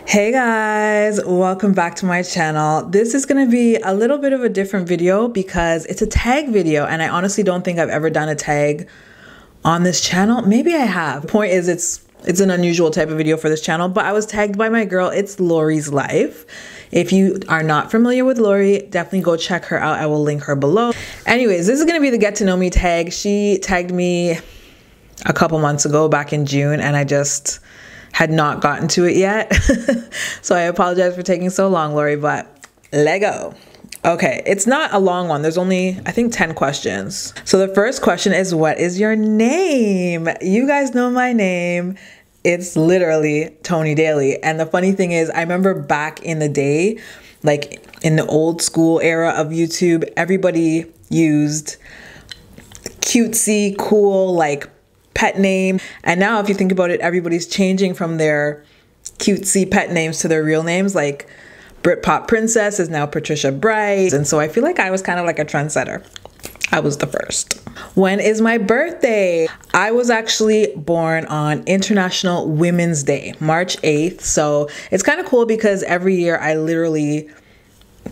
Hey guys, welcome back to my channel. This is going to be a little bit of a different video because it's a tag video, and I honestly don't think I've ever done a tag on this channel. Maybe I have. The point is it's an unusual type of video for this channel, but I was tagged by my girl. It's Lori's Life. If you are not familiar with Lori, definitely go check her out. I will link her below. Anyways, this is going to be the get to know me tag. She tagged me a couple months ago back in June, and I just had not gotten to it yet. So I apologize for taking so long, Lori, but let go. Okay, it's not a long one. There's only, I think, 10 questions. So the first question is, what is your name? You guys know my name. It's literally Toni Daley. And the funny thing is, I remember back in the day, like in the old school era of YouTube, everybody used cutesy, cool, like pet name. And now if you think about it, everybody's changing from their cutesy pet names to their real names. Like Britpop Princess is now Patricia Bright. And so I feel like I was kind of like a trendsetter. I was the first. When is my birthday? I was actually born on International Women's Day, March 8th. So it's kind of cool because every year I literally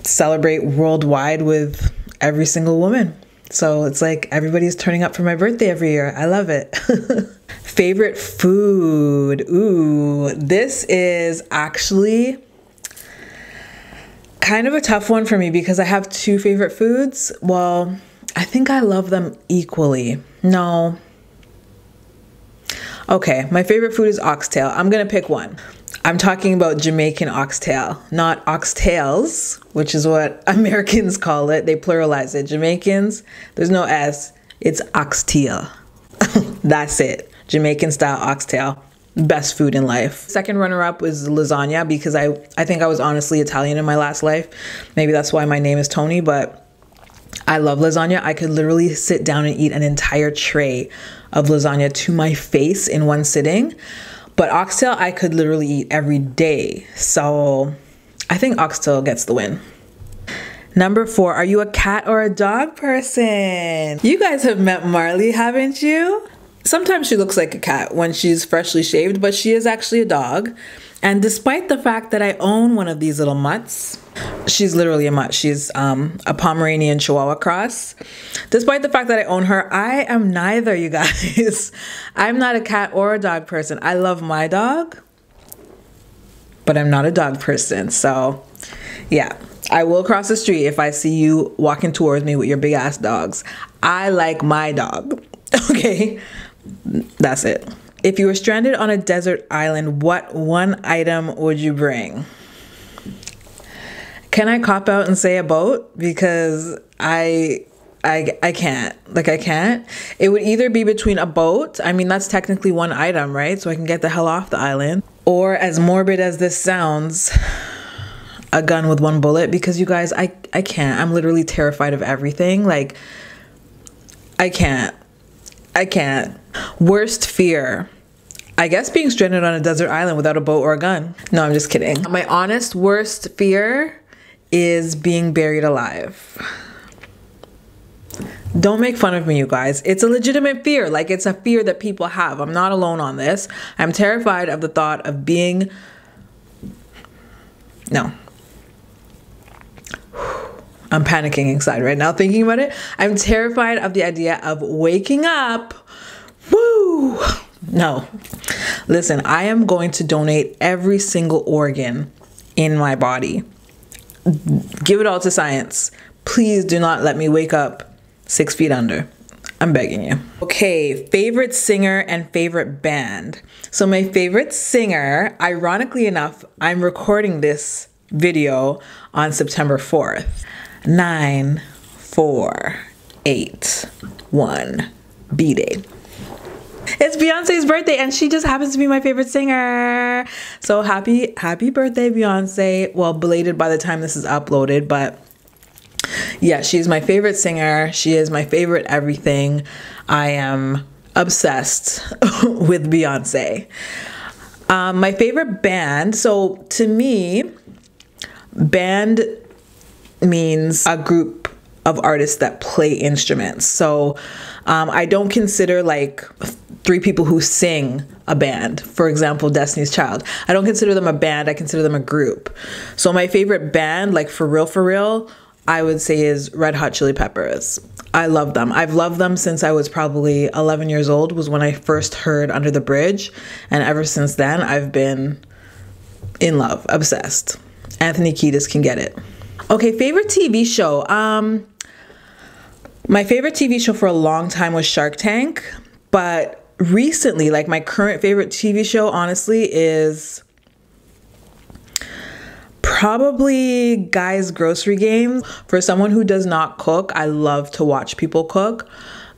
celebrate worldwide with every single woman. So it's like everybody's turning up for my birthday every year. I love it. Favorite food. Ooh, this is actually kind of a tough one for me because I have two favorite foods. Well, I think I love them equally. No. Okay, my favorite food is oxtail. I'm gonna pick one. I'm talking about Jamaican oxtail, not oxtails, which is what Americans call it. They pluralize it. Jamaicans, there's no S, it's oxtail. That's it. Jamaican style oxtail. Best food in life. Second runner-up was lasagna because I think I was honestly Italian in my last life. Maybe that's why my name is Toni, but I love lasagna. I could literally sit down and eat an entire tray of lasagna to my face in one sitting. But oxtail, I could literally eat every day. So I think oxtail gets the win. Number 4, are you a cat or a dog person? You guys have met Marley, haven't you? Sometimes she looks like a cat when she's freshly shaved, but she is actually a dog. And despite the fact that I own one of these little mutts, she's literally a mutt. She's a Pomeranian Chihuahua cross. Despite the fact that I own her, I am neither, you guys. I'm not a cat or a dog person. I love my dog, but I'm not a dog person. So yeah, I will cross the street if I see you walking towards me with your big ass dogs. I like my dog. Okay, that's it. If you were stranded on a desert island, what one item would you bring? Can I cop out and say a boat? Because I can't. Like, I can't. It would either be between a boat. I mean, that's technically one item, right? So I can get the hell off the island. Or, as morbid as this sounds, a gun with one bullet. Because you guys, I can't. I'm literally terrified of everything. Like, I can't. Worst fear. I guess being stranded on a desert island without a boat or a gun. No, I'm just kidding. My honest worst fear is being buried alive. Don't make fun of me, you guys. It's a legitimate fear. Like, it's a fear that people have. I'm not alone on this. I'm terrified of the thought of being... No. I'm panicking inside right now thinking about it. I'm terrified of the idea of waking up. Woo! No. Listen, I am going to donate every single organ in my body. Give it all to science. Please do not let me wake up 6 feet under. I'm begging you. Okay, favorite singer and favorite band. So my favorite singer, ironically enough, I'm recording this video on September 4th. 9, 4, 8, 1, B-Day. It's Beyonce's birthday and she just happens to be my favorite singer. So happy birthday, Beyonce. Well, belated by the time this is uploaded, but yeah, she's my favorite singer. She is my favorite everything. I am obsessed with Beyonce. My favorite band. So to me, band means a group of artists that play instruments. So I don't consider like three people who sing a band. For example, Destiny's Child. I don't consider them a band, I consider them a group. So my favorite band, like for real, I would say is Red Hot Chili Peppers. I love them. I've loved them since I was probably 11 years old, was when I first heard Under the Bridge. And ever since then, I've been in love, obsessed. Anthony Kiedis can get it. Okay, favorite TV show. My favorite TV show for a long time was Shark Tank. But recently, like my current favorite TV show, honestly, is probably Guy's Grocery Games. For someone who does not cook, I love to watch people cook.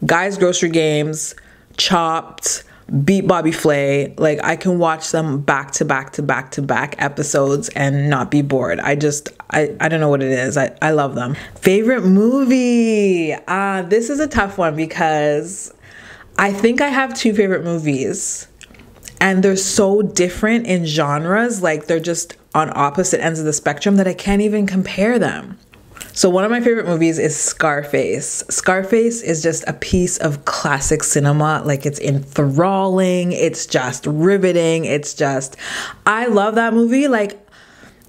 Guy's Grocery Games, Chopped, Beat Bobby Flay. Like I can watch them back to back to back to back episodes and not be bored. I don't know what it is. I love them. Favorite movie? This is a tough one because I think I have two favorite movies and they're so different in genres. Like they're just on opposite ends of the spectrum that I can't even compare them. So one of my favorite movies is Scarface. Scarface is just a piece of classic cinema. Like it's enthralling. It's just riveting. I love that movie. Like,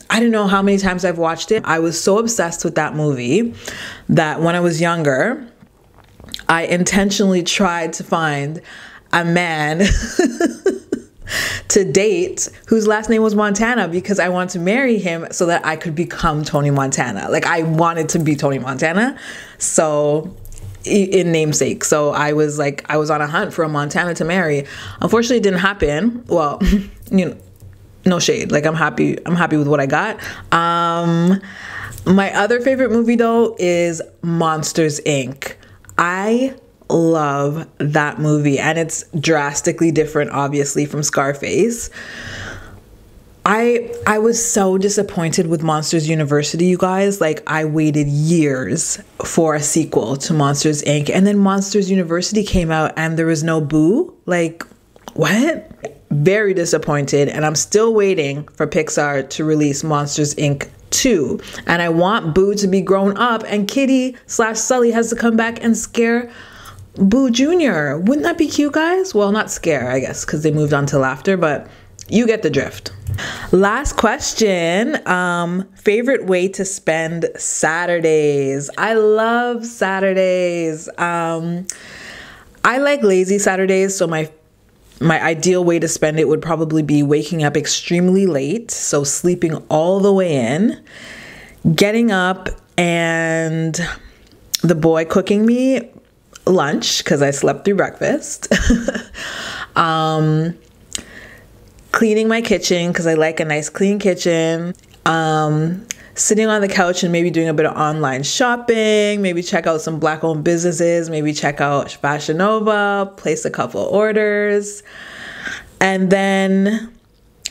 I don't know how many times I've watched it. I was so obsessed with that movie that when I was younger, I intentionally tried to find a man to date whose last name was Montana because I wanted to marry him so that I could become Tony Montana. Like I wanted to be Tony Montana. So in namesake. So I was on a hunt for a Montana to marry. Unfortunately, it didn't happen. Well, you know, no shade. Like I'm happy with what I got. My other favorite movie though is Monsters, Inc. I love that movie and it's drastically different obviously from Scarface. I was so disappointed with Monsters University, you guys. Like I waited years for a sequel to Monsters Inc. and then Monsters University came out and there was no Boo. Like what? Very disappointed, and I'm still waiting for Pixar to release Monsters Inc. 2. And I want Boo to be grown up and Kitty/Sully has to come back and scare Boo Jr. Wouldn't that be cute, guys? Well, not scare, I guess, because they moved on to laughter, but you get the drift. Last question. Favorite way to spend Saturdays? I love Saturdays. I like lazy Saturdays, so my ideal way to spend it would probably be waking up extremely late, so sleeping all the way in, getting up and the boy cooking me lunch because I slept through breakfast, cleaning my kitchen because I like a nice clean kitchen, sitting on the couch and maybe doing a bit of online shopping, maybe check out some Black-owned businesses, maybe check out Fashion Nova, place a couple orders, and then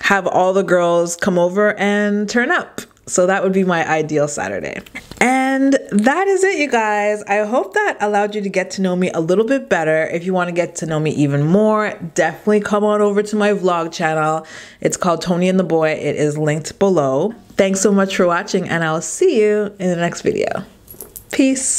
have all the girls come over and turn up. So that would be my ideal Saturday. And that is it, you guys. I hope that allowed you to get to know me a little bit better. If you want to get to know me even more, definitely come on over to my vlog channel. It's called Toni and the Boy. It is linked below. Thanks so much for watching, and I'll see you in the next video. Peace.